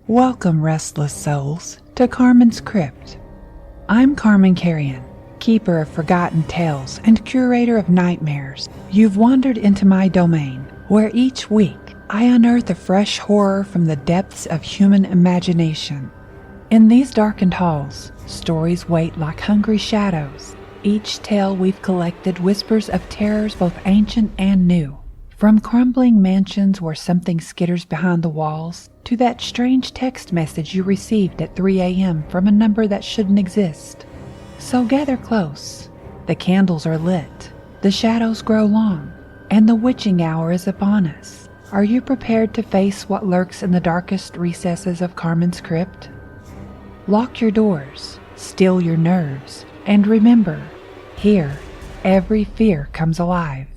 Welcome, restless souls, to Carmen's Crypt. I'm Carmen Carrion, keeper of forgotten tales and curator of nightmares. You've wandered into my domain, where each week I unearth a fresh horror from the depths of human imagination. In these darkened halls, stories wait like hungry shadows. Each tale we've collected whispers of terrors both ancient and new. From crumbling mansions where something skitters behind the walls, to that strange text message you received at 3 a.m. from a number that shouldn't exist. So gather close. The candles are lit, the shadows grow long, and the witching hour is upon us. Are you prepared to face what lurks in the darkest recesses of Carmen's Crypt? Lock your doors, still your nerves, and remember, here, every fear comes alive.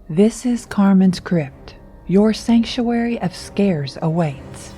This is Carmen's Crypt. Your sanctuary of scares awaits.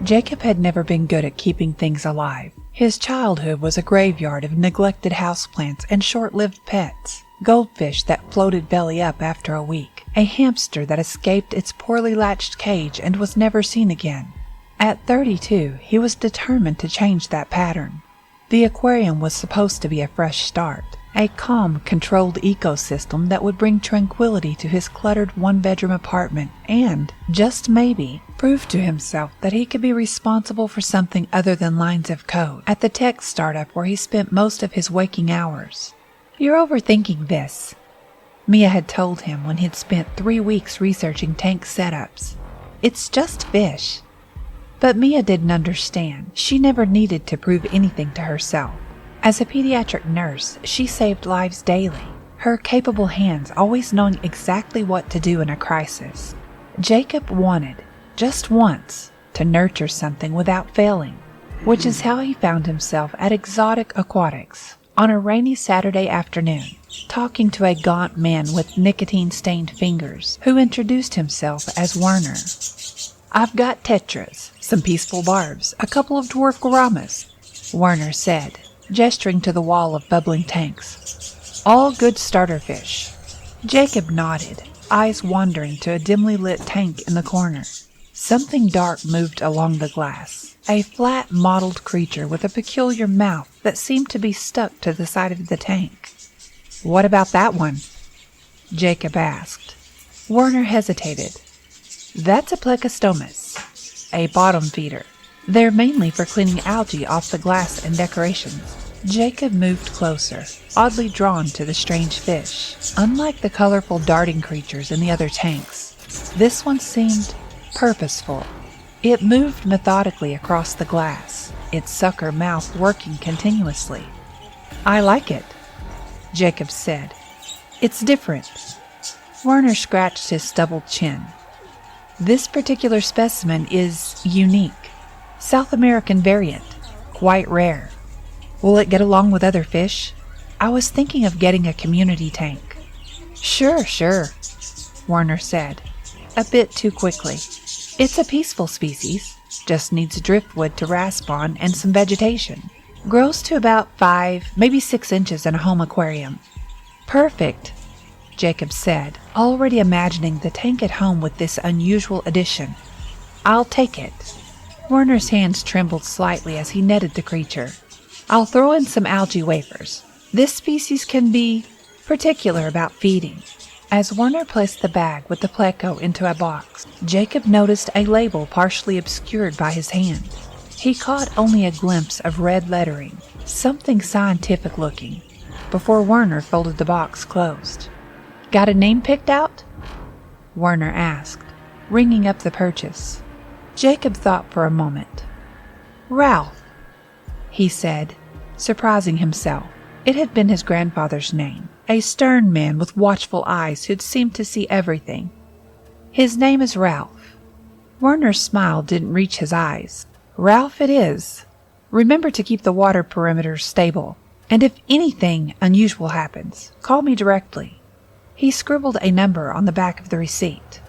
Jacob had never been good at keeping things alive. His childhood was a graveyard of neglected houseplants and short-lived pets. Goldfish that floated belly up after a week. A hamster that escaped its poorly latched cage and was never seen again. At 32, he was determined to change that pattern. The aquarium was supposed to be a fresh start. A calm, controlled ecosystem that would bring tranquility to his cluttered one-bedroom apartment and, just maybe, prove to himself that he could be responsible for something other than lines of code at the tech startup where he spent most of his waking hours. "You're overthinking this," Mia had told him when he'd spent 3 weeks researching tank setups. "It's just fish." But Mia didn't understand. She never needed to prove anything to herself. As a pediatric nurse, she saved lives daily, her capable hands always knowing exactly what to do in a crisis. Jacob wanted, just once, to nurture something without failing, which is how he found himself at Exotic Aquatics on a rainy Saturday afternoon, talking to a gaunt man with nicotine-stained fingers who introduced himself as Werner. "I've got tetras, some peaceful barbs, a couple of dwarf gouramas," Werner said, gesturing to the wall of bubbling tanks. "All good starter fish." Jacob nodded, eyes wandering to a dimly lit tank in the corner. Something dark moved along the glass, a flat, mottled creature with a peculiar mouth that seemed to be stuck to the side of the tank. "What about that one?" Jacob asked. Werner hesitated. "That's a plecostomus, a bottom feeder. They're mainly for cleaning algae off the glass and decorations." Jacob moved closer, oddly drawn to the strange fish. Unlike the colorful darting creatures in the other tanks, this one seemed purposeful. It moved methodically across the glass, its sucker mouth working continuously. "I like it," Jacob said. "It's different." Werner scratched his stubbled chin. "This particular specimen is unique. South American variant, quite rare. Will it get along with other fish? I was thinking of getting a community tank." Sure, Werner said, a bit too quickly. "It's a peaceful species, just needs driftwood to rasp on and some vegetation. Grows to about 5, maybe 6 inches in a home aquarium." "Perfect," Jacob said, already imagining the tank at home with this unusual addition. "I'll take it." Werner's hands trembled slightly as he netted the creature. "I'll throw in some algae wafers. This species can be particular about feeding." As Werner placed the bag with the pleco into a box, Jacob noticed a label partially obscured by his hand. He caught only a glimpse of red lettering, something scientific looking, before Werner folded the box closed. "Got a name picked out?" Werner asked, ringing up the purchase. Jacob thought for a moment. "Ralph," he said, surprising himself. It had been his grandfather's name, a stern man with watchful eyes who'd seemed to see everything. "His name is Ralph." Werner's smile didn't reach his eyes. "Ralph it is. Remember to keep the water perimeters stable, and if anything unusual happens, call me directly." He scribbled a number on the back of the receipt.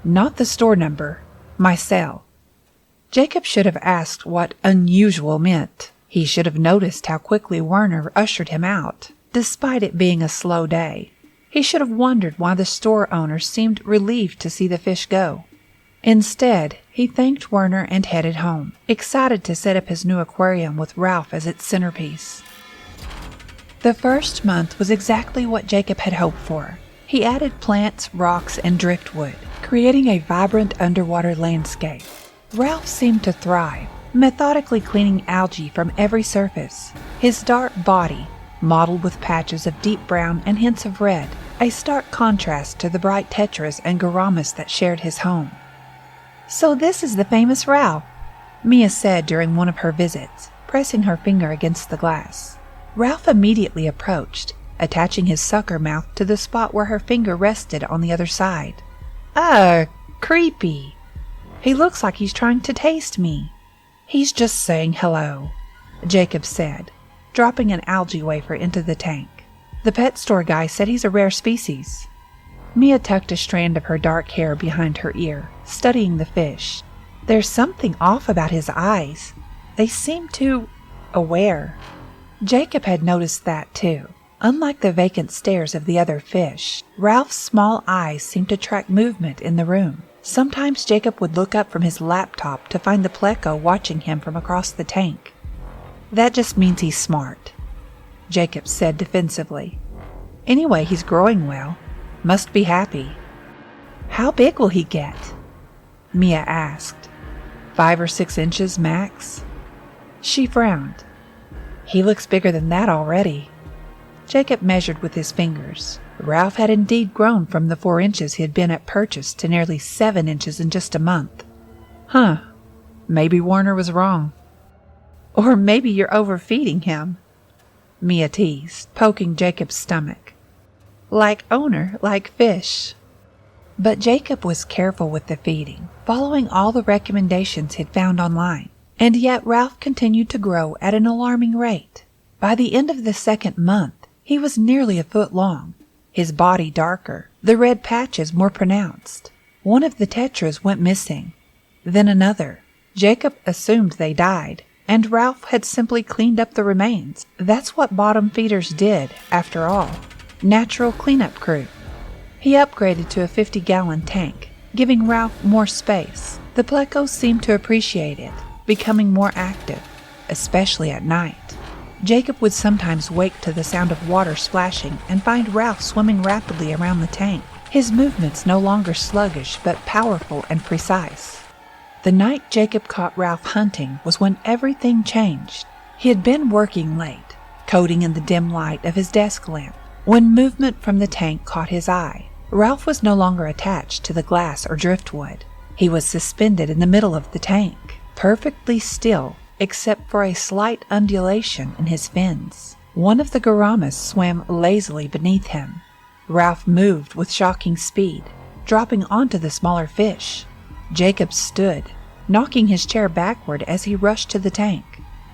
"Not the store number, my cell." Jacob should have asked what unusual meant. He should have noticed how quickly Werner ushered him out, despite it being a slow day. He should have wondered why the store owner seemed relieved to see the fish go. Instead, He thanked Werner and headed home, excited to set up his new aquarium with Ralph as its centerpiece. The first month was exactly what Jacob had hoped for. He added plants, rocks, and driftwood, creating a vibrant underwater landscape. Ralph seemed to thrive, methodically cleaning algae from every surface. His dark body, mottled with patches of deep brown and hints of red, a stark contrast to the bright tetras and gouramis that shared his home. "So this is the famous Ralph," Mia said during one of her visits, pressing her finger against the glass. Ralph immediately approached, attaching his sucker mouth to the spot where her finger rested on the other side. "Ugh, creepy. He looks like he's trying to taste me." "He's just saying hello," Jacob said, dropping an algae wafer into the tank. "The pet store guy said he's a rare species." Mia tucked a strand of her dark hair behind her ear, studying the fish. "There's something off about his eyes. They seem too aware." Jacob had noticed that too. Unlike the vacant stares of the other fish, Ralph's small eyes seemed to track movement in the room. Sometimes Jacob would look up from his laptop to find the pleco watching him from across the tank. "That just means he's smart," Jacob said defensively. "Anyway, he's growing well. Must be happy." "How big will he get?" Mia asked. 5 or 6 inches max?" She frowned. "He looks bigger than that already." Jacob measured with his fingers. Ralph had indeed grown from the 4 inches he had been at purchase to nearly 7 inches in just a month. "Huh. Maybe Werner was wrong." "Or maybe you're overfeeding him," Mia teased, poking Jacob's stomach. "Like owner, like fish." But Jacob was careful with the feeding, following all the recommendations he'd found online. And yet Ralph continued to grow at an alarming rate. By the end of the 2nd month, he was nearly a foot long, his body darker, the red patches more pronounced. One of the tetras went missing, then another. Jacob assumed they died, and Ralph had simply cleaned up the remains. That's what bottom feeders did, after all. Natural cleanup crew. He upgraded to a 50-gallon tank, giving Ralph more space. The plecos seemed to appreciate it, becoming more active, especially at night. Jacob would sometimes wake to the sound of water splashing and find Ralph swimming rapidly around the tank, his movements no longer sluggish but powerful and precise. The night Jacob caught Ralph hunting was when everything changed. He had been working late, coding in the dim light of his desk lamp, when movement from the tank caught his eye. Ralph was no longer attached to the glass or driftwood. He was suspended in the middle of the tank, perfectly still except for a slight undulation in his fins. One of the gouramis swam lazily beneath him. Ralph moved with shocking speed, dropping onto the smaller fish. Jacob stood, knocking his chair backward as he rushed to the tank.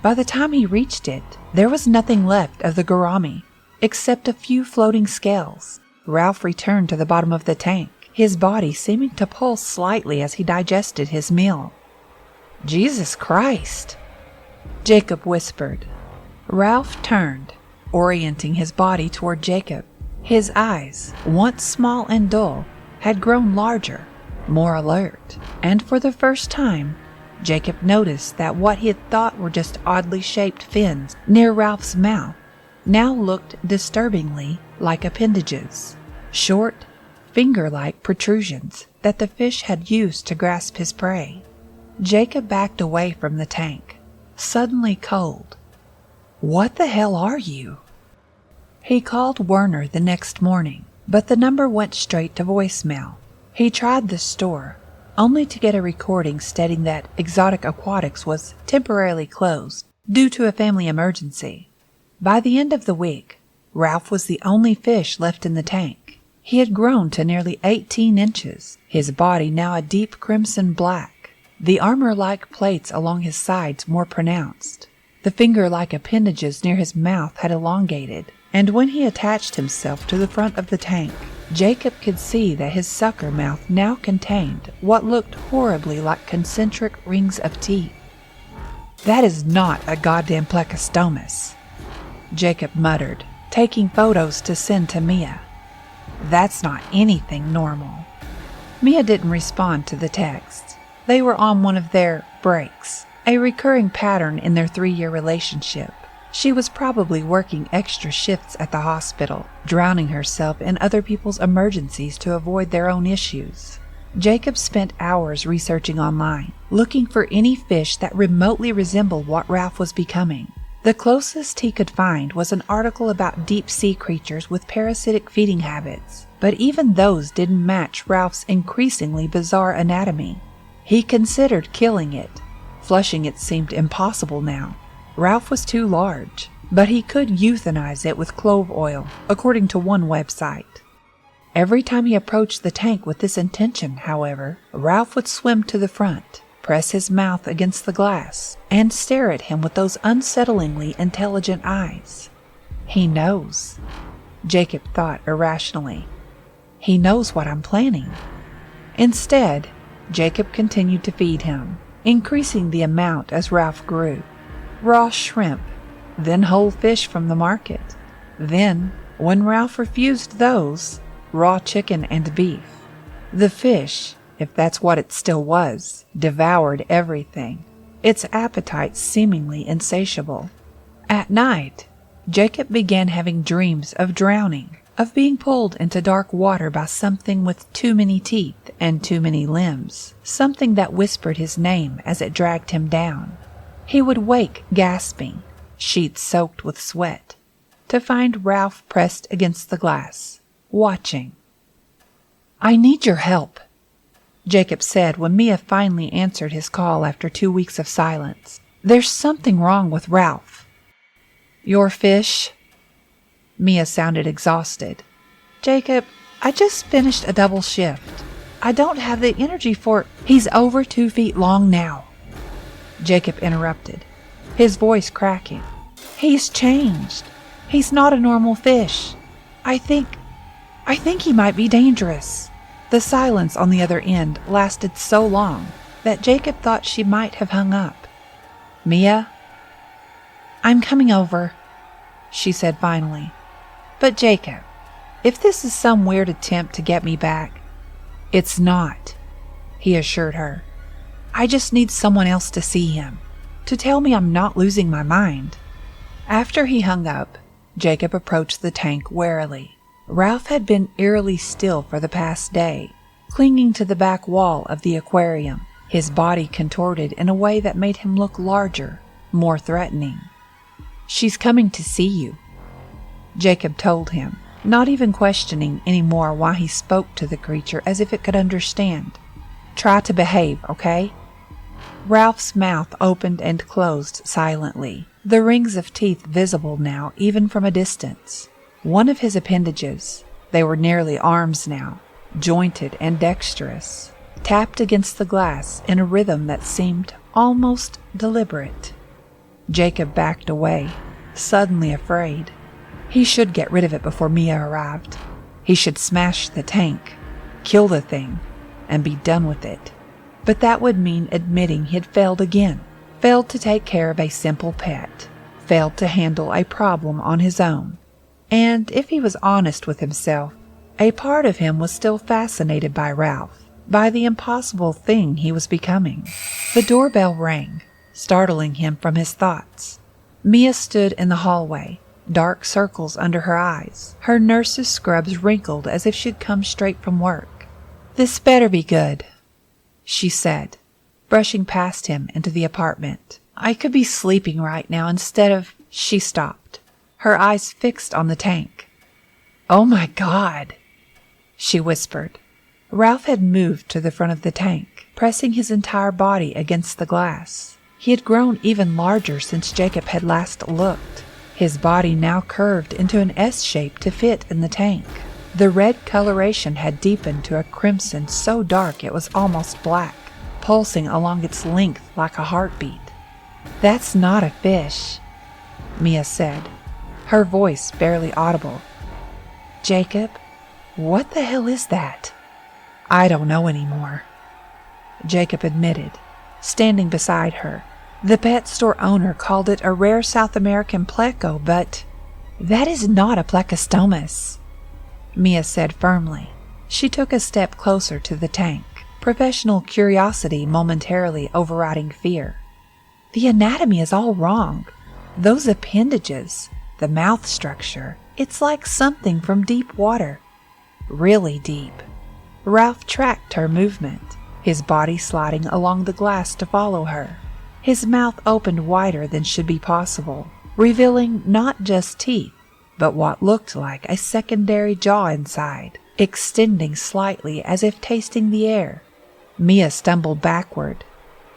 By the time he reached it, there was nothing left of the gourami, except a few floating scales. Ralph returned to the bottom of the tank, his body seeming to pulse slightly as he digested his meal. "Jesus Christ!" Jacob whispered. Ralph turned, orienting his body toward Jacob. His eyes, once small and dull, had grown larger, more alert, and for the first time, Jacob noticed that what he had thought were just oddly shaped fins near Ralph's mouth now looked disturbingly like appendages, short, finger-like protrusions that the fish had used to grasp his prey. Jacob backed away from the tank, suddenly cold. "What the hell are you?" He called Werner the next morning, but the number went straight to voicemail. He tried the store, only to get a recording stating that Exotic Aquatics was temporarily closed due to a family emergency. By the end of the week, Ralph was the only fish left in the tank. He had grown to nearly 18 inches, his body now a deep crimson black, the armor-like plates along his sides more pronounced. The finger-like appendages near his mouth had elongated, and when he attached himself to the front of the tank, Jacob could see that his sucker mouth now contained what looked horribly like concentric rings of teeth. "That is not a goddamn plecostomus," Jacob muttered, taking photos to send to Mia. "That's not anything normal." Mia didn't respond to the text. They were on one of their breaks, a recurring pattern in their 3-year relationship. She was probably working extra shifts at the hospital, drowning herself in other people's emergencies to avoid their own issues. Jacob spent hours researching online, looking for any fish that remotely resembled what Ralph was becoming. The closest he could find was an article about deep-sea creatures with parasitic feeding habits, but even those didn't match Ralph's increasingly bizarre anatomy. He considered killing it. Flushing it seemed impossible now. Ralph was too large, but he could euthanize it with clove oil, according to one website. Every time he approached the tank with this intention, however, Ralph would swim to the front, press his mouth against the glass, and stare at him with those unsettlingly intelligent eyes. He knows, Jacob thought irrationally. He knows what I'm planning. Instead, Jacob continued to feed him, increasing the amount as Ralph grew. Raw shrimp, then whole fish from the market. Then, when Ralph refused those, raw chicken and beef. The fish, if that's what it still was, devoured everything, its appetite seemingly insatiable. At night, Jacob began having dreams of drowning, of being pulled into dark water by something with too many teeth and too many limbs, something that whispered his name as it dragged him down. He would wake gasping, sheets soaked with sweat, to find Ralph pressed against the glass, watching. "I need your help," Jacob said when Mia finally answered his call after 2 weeks of silence. "There's something wrong with Ralph." "Your fish?" Mia sounded exhausted. "Jacob, I just finished a double shift. I don't have the energy for—" "He's over 2 feet long now," Jacob interrupted, his voice cracking. "He's changed. He's not a normal fish. I think he might be dangerous." The silence on the other end lasted so long that Jacob thought she might have hung up. "Mia?" "I'm coming over," she said finally. "But Jacob, if this is some weird attempt to get me back—" "It's not," he assured her. "I just need someone else to see him, to tell me I'm not losing my mind." After he hung up, Jacob approached the tank warily. Ralph had been eerily still for the past day, clinging to the back wall of the aquarium, his body contorted in a way that made him look larger, more threatening. "She's coming to see you," Jacob told him, not even questioning anymore why he spoke to the creature as if it could understand. "Try to behave, okay?" Ralph's mouth opened and closed silently, the rings of teeth visible now even from a distance. One of his appendages, they were nearly arms now, jointed and dexterous, tapped against the glass in a rhythm that seemed almost deliberate. Jacob backed away, suddenly afraid. He should get rid of it before Mia arrived. He should smash the tank, kill the thing, and be done with it. But that would mean admitting he had failed again, failed to take care of a simple pet, failed to handle a problem on his own. And if he was honest with himself, a part of him was still fascinated by Ralph, by the impossible thing he was becoming. The doorbell rang, startling him from his thoughts. Mia stood in the hallway, dark circles under her eyes, her nurse's scrubs wrinkled as if she'd come straight from work. "This better be good," she said, brushing past him into the apartment. "I could be sleeping right now instead of—" She stopped, her eyes fixed on the tank. "Oh my God," she whispered. Ralph had moved to the front of the tank, pressing his entire body against the glass. He had grown even larger since Jacob had last looked, his body now curved into an S shape to fit in the tank. The red coloration had deepened to a crimson so dark it was almost black, pulsing along its length like a heartbeat. "That's not a fish," Mia said, her voice barely audible. "Jacob, what the hell is that?" "I don't know anymore," Jacob admitted, standing beside her. "The pet store owner called it a rare South American pleco, but that is not a plecostomus," Mia said firmly. She took a step closer to the tank, professional curiosity momentarily overriding fear. The anatomy is all wrong. Those appendages, the mouth structure, it's like something from deep water. Really deep. Ralph tracked her movement, his body sliding along the glass to follow her. His mouth opened wider than should be possible, revealing not just teeth, but what looked like a secondary jaw inside, extending slightly as if tasting the air. Mia stumbled backward.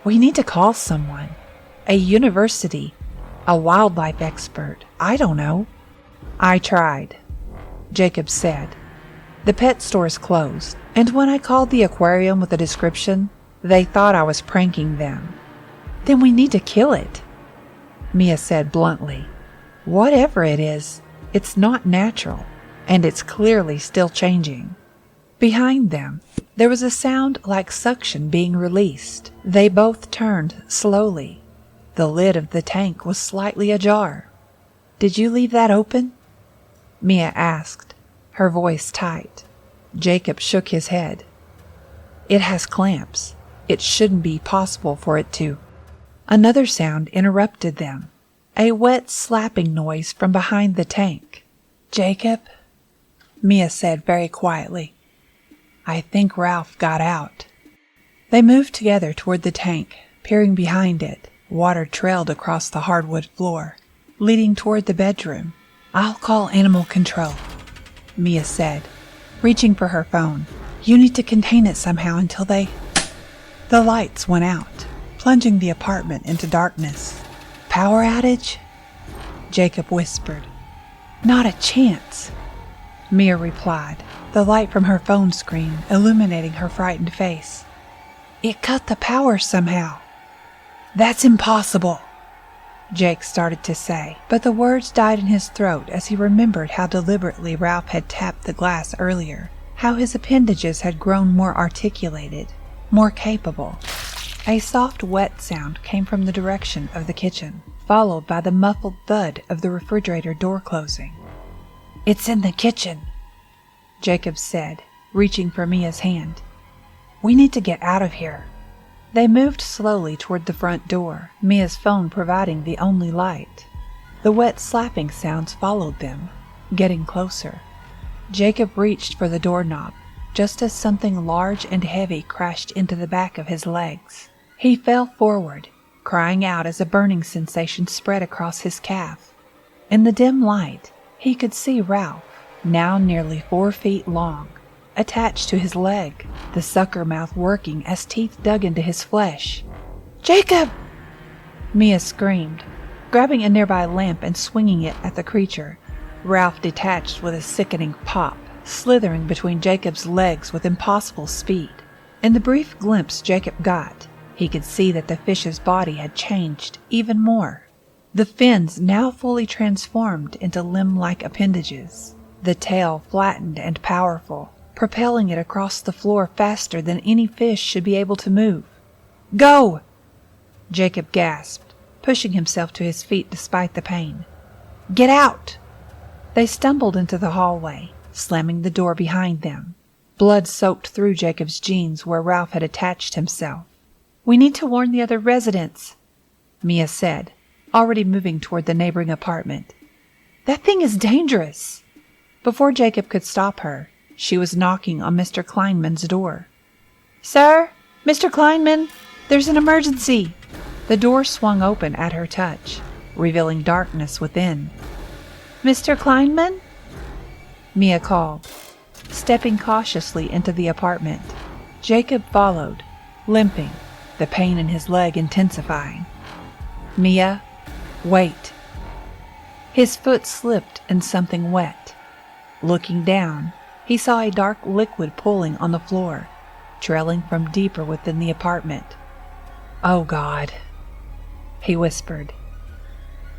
We need to call someone. A university. A wildlife expert. I don't know. I tried, Jacob said. The pet store's closed, and when I called the aquarium with a description, they thought I was pranking them. Then we need to kill it, Mia said bluntly. Whatever it is, it's not natural, and it's clearly still changing. Behind them, there was a sound like suction being released. They both turned slowly. The lid of the tank was slightly ajar. Did you leave that open? Mia asked, her voice tight. Jacob shook his head. It has clamps. It shouldn't be possible for it to. Another sound interrupted them. A wet slapping noise from behind the tank. Jacob, Mia said very quietly. I think Ralph got out. They moved together toward the tank, peering behind it. Water trailed across the hardwood floor, leading toward the bedroom. I'll call animal control, Mia said, reaching for her phone. You need to contain it somehow until they... The lights went out, plunging the apartment into darkness. Power outage? Jacob whispered. Not a chance, Mia replied, the light from her phone screen illuminating her frightened face. It cut the power somehow. That's impossible, Jake started to say, but the words died in his throat as he remembered how deliberately Ralph had tapped the glass earlier, how his appendages had grown more articulated, more capable. A soft, wet sound came from the direction of the kitchen, followed by the muffled thud of the refrigerator door closing. It's in the kitchen, Jacob said, reaching for Mia's hand. We need to get out of here. They moved slowly toward the front door, Mia's phone providing the only light. The wet slapping sounds followed them, getting closer. Jacob reached for the doorknob, just as something large and heavy crashed into the back of his legs. He fell forward, crying out as a burning sensation spread across his calf. In the dim light, he could see Ralph, now nearly 4 feet long, attached to his leg, the sucker mouth working as teeth dug into his flesh. Jacob! Mia screamed, grabbing a nearby lamp and swinging it at the creature. Ralph detached with a sickening pop, slithering between Jacob's legs with impossible speed. In the brief glimpse Jacob got, he could see that the fish's body had changed even more. The fins now fully transformed into limb-like appendages, the tail flattened and powerful, propelling it across the floor faster than any fish should be able to move. Go! Jacob gasped, pushing himself to his feet despite the pain. Get out! They stumbled into the hallway, slamming the door behind them. Blood soaked through Jacob's jeans where Ralph had attached himself. We need to warn the other residents, Mia said, already moving toward the neighboring apartment. That thing is dangerous. Before Jacob could stop her, she was knocking on Mr. Kleinman's door. Sir? Mr. Kleinman? There's an emergency! The door swung open at her touch, revealing darkness within. Mr. Kleinman? Mia called, stepping cautiously into the apartment. Jacob followed, limping, the pain in his leg intensifying. Mia, wait. His foot slipped in something wet. Looking down, he saw a dark liquid pooling on the floor, trailing from deeper within the apartment. Oh, God, he whispered.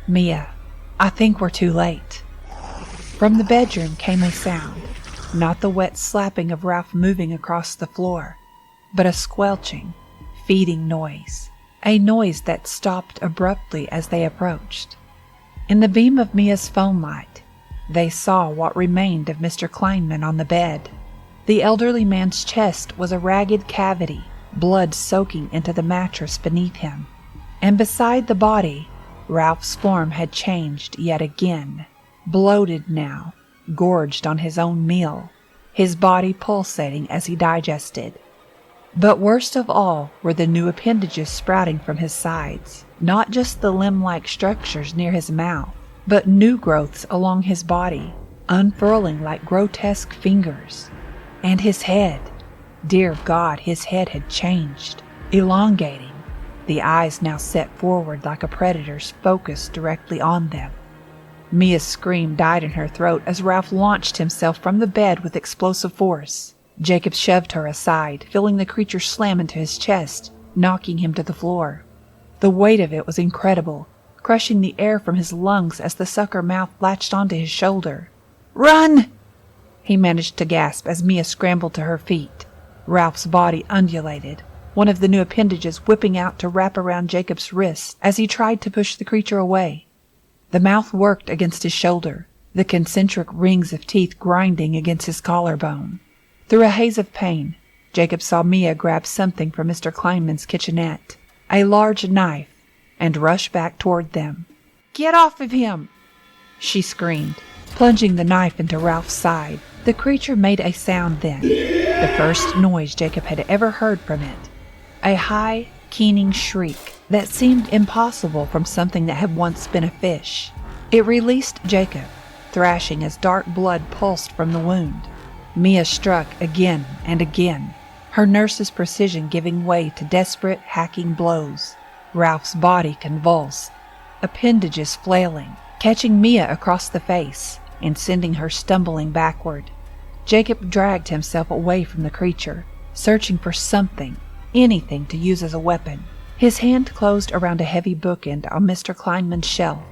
Mia, I think we're too late. From the bedroom came a sound, not the wet slapping of Ralph moving across the floor, but a squelching, feeding noise, a noise that stopped abruptly as they approached. In the beam of Mia's phone light, they saw what remained of Mr. Kleinman on the bed. The elderly man's chest was a ragged cavity, blood soaking into the mattress beneath him. And beside the body, Ralph's form had changed yet again, bloated now, gorged on his own meal, his body pulsating as he digested. But worst of all were the new appendages sprouting from his sides, not just the limb-like structures near his mouth, but new growths along his body, unfurling like grotesque fingers. And his head, dear God, his head had changed, elongating, the eyes now set forward like a predator's focused directly on them. Mia's scream died in her throat as Ralph launched himself from the bed with explosive force. Jacob shoved her aside, feeling the creature slam into his chest, knocking him to the floor. The weight of it was incredible, crushing the air from his lungs as the sucker mouth latched onto his shoulder. "Run!" he managed to gasp as Mia scrambled to her feet. Ralph's body undulated, one of the new appendages whipping out to wrap around Jacob's wrists as he tried to push the creature away. The mouth worked against his shoulder, the concentric rings of teeth grinding against his collarbone. Through a haze of pain, Jacob saw Mia grab something from Mr. Kleinman's kitchenette, a large knife, and rush back toward them. "Get off of him!" she screamed, plunging the knife into Ralph's side. The creature made a sound then, the first noise Jacob had ever heard from it. A high, keening shriek that seemed impossible from something that had once been a fish. It released Jacob, thrashing as dark blood pulsed from the wound. Mia struck again and again, her nurse's precision giving way to desperate, hacking blows. Ralph's body convulsed, appendages flailing, catching Mia across the face and sending her stumbling backward. Jacob dragged himself away from the creature, searching for something, anything to use as a weapon. His hand closed around a heavy bookend on Mr. Kleinman's shelf.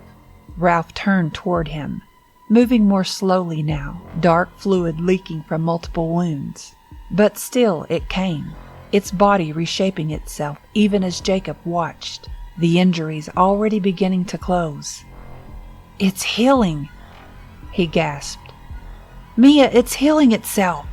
Ralph turned toward him, moving more slowly now, dark fluid leaking from multiple wounds. But still it came, its body reshaping itself even as Jacob watched, the injuries already beginning to close. "It's healing," he gasped. "Mia, it's healing itself."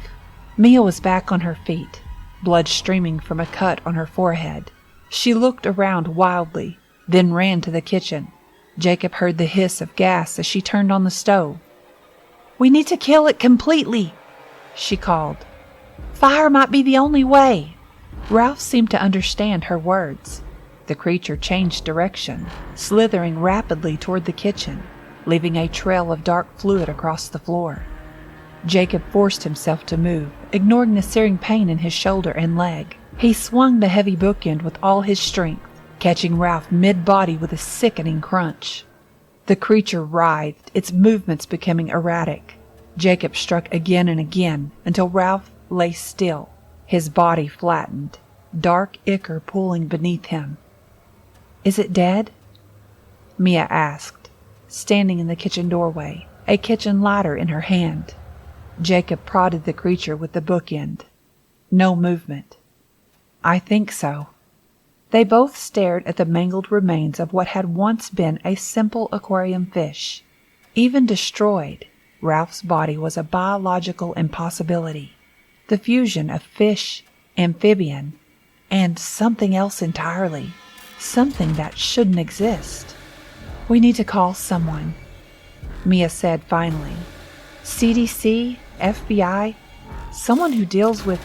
Mia was back on her feet, blood streaming from a cut on her forehead. She looked around wildly, then ran to the kitchen. Jacob heard the hiss of gas as she turned on the stove. "We need to kill it completely," she called. "Fire might be the only way." Ralph seemed to understand her words. The creature changed direction, slithering rapidly toward the kitchen, leaving a trail of dark fluid across the floor. Jacob forced himself to move, ignoring the searing pain in his shoulder and leg. He swung the heavy bookend with all his strength, catching Ralph mid-body with a sickening crunch. The creature writhed, its movements becoming erratic. Jacob struck again and again until Ralph lay still, his body flattened, dark ichor pooling beneath him. "Is it dead?" Mia asked, standing in the kitchen doorway, a kitchen lighter in her hand. Jacob prodded the creature with the bookend. No movement. "I think so." They both stared at the mangled remains of what had once been a simple aquarium fish. Even destroyed, Ralph's body was a biological impossibility. The fusion of fish, amphibian, and something else entirely. Something that shouldn't exist. "We need to call someone," Mia said finally. "CDC, FBI, someone who deals with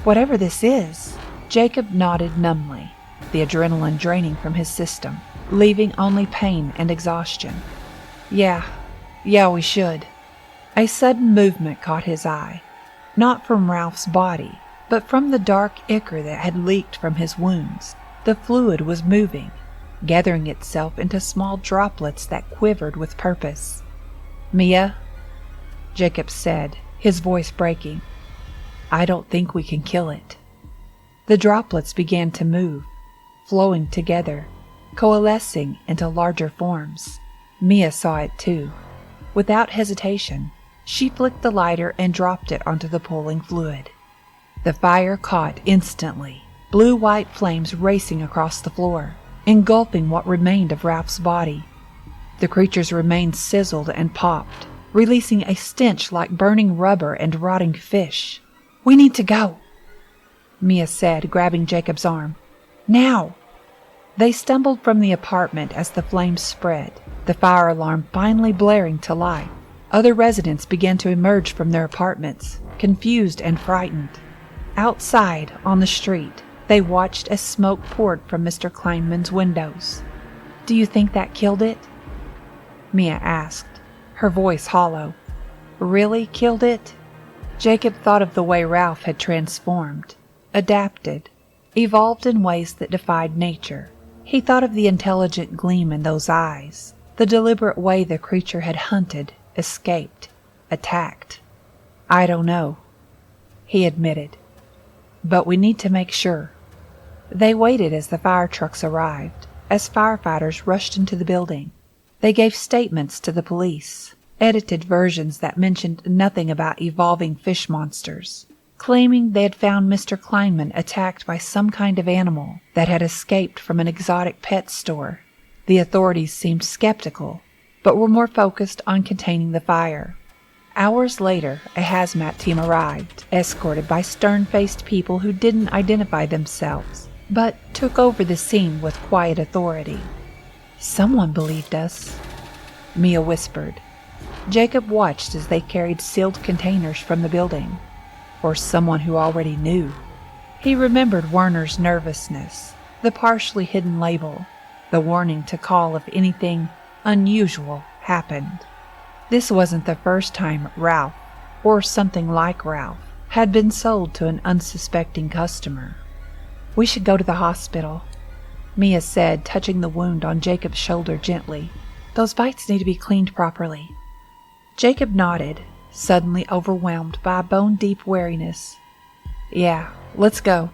whatever this is." Jacob nodded numbly, the adrenaline draining from his system, leaving only pain and exhaustion. Yeah, we should." A sudden movement caught his eye, not from Ralph's body, but from the dark ichor that had leaked from his wounds. The fluid was moving, gathering itself into small droplets that quivered with purpose. "Mia," Jacob said, his voice breaking, "I don't think we can kill it." The droplets began to move, flowing together, coalescing into larger forms. Mia saw it too. Without hesitation, she flicked the lighter and dropped it onto the pooling fluid. The fire caught instantly, blue-white flames racing across the floor, engulfing what remained of Ralph's body. The creature's remains sizzled and popped, releasing a stench like burning rubber and rotting fish. We need to go, Mia said, grabbing Jacob's arm. Now! They stumbled from the apartment as the flames spread, the fire alarm finally blaring to life. Other residents began to emerge from their apartments, confused and frightened. Outside, on the street, they watched as smoke poured from Mr. Kleinman's windows. "Do you think that killed it?" Mia asked, her voice hollow. "Really killed it?" Jacob thought of the way Ralph had transformed, adapted, evolved in ways that defied nature. He thought of the intelligent gleam in those eyes, the deliberate way the creature had hunted, escaped, attacked. "I don't know," he admitted. "But we need to make sure." They waited as the fire trucks arrived, as firefighters rushed into the building. They gave statements to the police, edited versions that mentioned nothing about evolving fish monsters, claiming they had found Mr. Kleinman attacked by some kind of animal that had escaped from an exotic pet store. The authorities seemed skeptical, but were more focused on containing the fire. Hours later, a hazmat team arrived, escorted by stern-faced people who didn't identify themselves, but took over the scene with quiet authority. "Someone believed us," Mia whispered. Jacob watched as they carried sealed containers from the building. Or someone who already knew. He remembered Werner's nervousness, the partially hidden label, the warning to call if anything unusual happened. This wasn't the first time Ralph, or something like Ralph, had been sold to an unsuspecting customer. "We should go to the hospital," Mia said, touching the wound on Jacob's shoulder gently. "Those bites need to be cleaned properly." Jacob nodded, suddenly overwhelmed by a bone-deep weariness. "Yeah, let's go."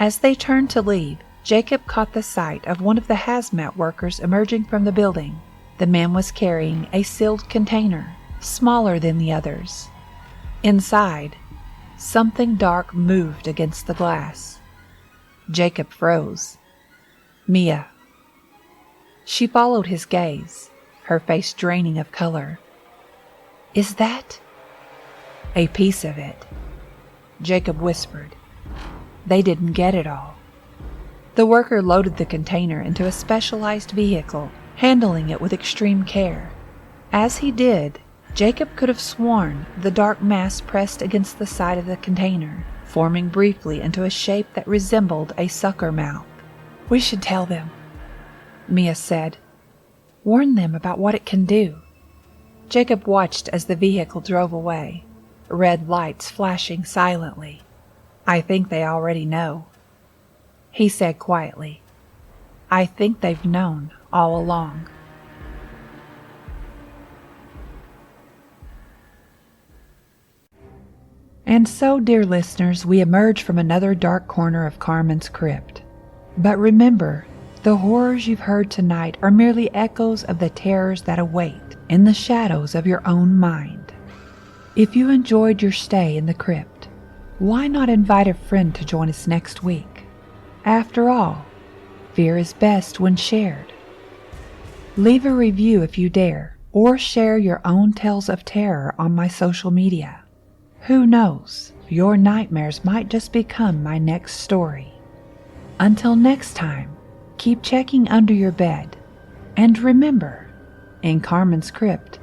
As they turned to leave, Jacob caught the sight of one of the hazmat workers emerging from the building. The man was carrying a sealed container, smaller than the others. Inside, something dark moved against the glass. Jacob froze. "Mia." She followed his gaze, her face draining of color. "Is that—" "A piece of it," Jacob whispered. They didn't get it all. The worker loaded the container into a specialized vehicle, handling it with extreme care. As he did, Jacob could have sworn the dark mass pressed against the side of the container, forming briefly into a shape that resembled a sucker mouth. "We should tell them," Mia said. "Warn them about what it can do." Jacob watched as the vehicle drove away, red lights flashing silently. "I think they already know," he said quietly. "I think they've known all along." And so, dear listeners, we emerge from another dark corner of Carmen's crypt. But remember, the horrors you've heard tonight are merely echoes of the terrors that await in the shadows of your own mind. If you enjoyed your stay in the crypt, why not invite a friend to join us next week? After all, fear is best when shared. Leave a review if you dare, or share your own tales of terror on my social media. Who knows, your nightmares might just become my next story. Until next time, keep checking under your bed, and remember, in Carmen's crypt,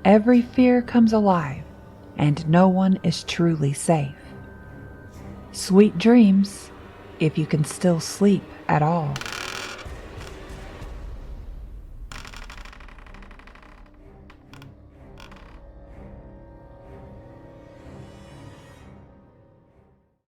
every fear comes alive, and no one is truly safe. Sweet dreams, if you can still sleep at all.